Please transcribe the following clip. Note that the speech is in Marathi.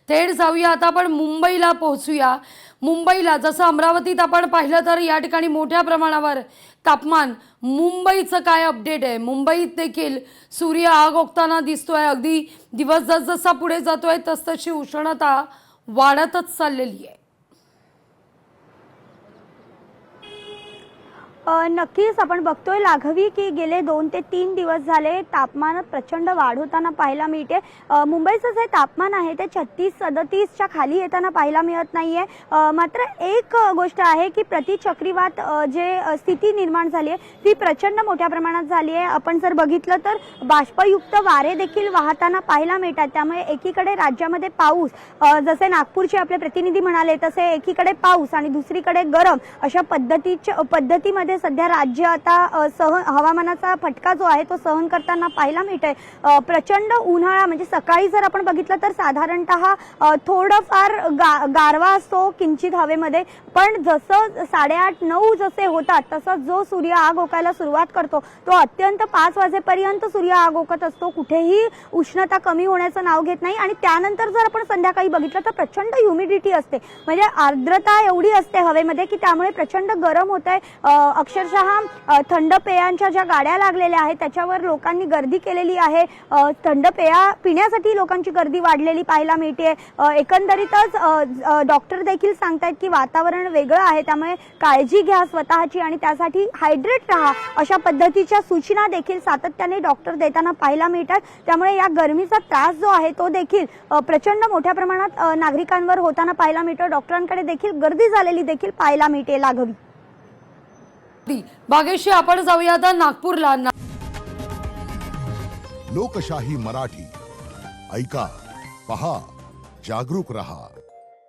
थेट जाऊया आता आपण मुंबईला पोहोचूया। मुंबईला जसं अमरावतीत आपण पाहिलं तर या ठिकाणी मोठ्या प्रमाणावर तापमान, मुंबईचं काय अपडेट आहे? मुंबईत देखील सूर्य आग ओकताना दिसतोय। अगदी दिवस जसजसा पुढे जातोय तसतशी उष्णता वाढतच चाललेली आहे। नक्कीच आपण बघतोय लाघवी की गेले 2 ते 3 दिवस झाले तापमानात प्रचंड वाढ होताना पाहायला मिळते। मुंबईचं जे तापमान आहे ते 36-37 च्या खाली येताना पाहायला मिळत नाहीये। मात्र एक गोष्ट आहे की प्रतिचक्रीवात जे स्थिती निर्माण झाली आहे ती प्रचंड मोठ्या प्रमाणात झाली आहे। आपण जर बघितलं तर बाष्पयुक्त वारे देखील वाहताना पाहायला मिळतात। त्यामुळे एकीकडे राज्यामध्ये पाऊस, जसे नागपूरचे आपले प्रतिनिधी म्हणाले तसे एकीकडे पाऊस आणि दुसरीकडे गरम अशा पद्धतीमध्ये सध्या राज्य आता हवामानाचा फटका जो आहे तो सहन करताना पाहायला मिळतोय। प्रचंड उन्हाळा म्हणजे सकाळी जर आपण बघितलं तर साधारणतः थोडंफार गारवा असतो किंचित हवेमध्ये, पण जसं 8:30-9 जसे होतात तसं जो सूर्य आग ओकायला सुरुवात करतो तो अत्यंत 5 वाजेपर्यंत सूर्य आग ओकत असतो। कुठेही उष्णता कमी होण्याचं नाव घेत नाही आणि त्यानंतर जर आपण संध्याकाळी बघितलं तर प्रचंड ह्युमिडिटी असते, म्हणजे आर्द्रता एवढी असते हवेमध्ये की त्यामुळे प्रचंड गरम होतंय। अक्षरशः थंड पेयांच्या ज्या गाड्या लागलेल्या आहेत त्याच्यावर लोकांनी गर्दी केलेली आहे। थंड पेया पिण्यासाठी लोकांची गर्दी वाढलेली पाहायला मिळते। एकंदरीतच डॉक्टर देखील सांगतायत की वातावरण वेगळं आहे, त्यामुळे काळजी घ्या स्वतःची आणि त्यासाठी हायड्रेट राहा अशा पद्धतीच्या सूचना देखील सातत्याने डॉक्टर देताना पाहायला मिळतात। त्यामुळे या गरमीचा त्रास जो आहे तो देखील प्रचंड मोठ्या प्रमाणात नागरिकांवर होताना पाहायला मिळतो। डॉक्टरांकडे देखील गर्दी झालेली देखील पाहायला मिळते लाघवी। भाग्यश्री, आपण जाऊया आता नागपूरला। लोकशाही मराठी ऐका, पहा, जागरूक रहा।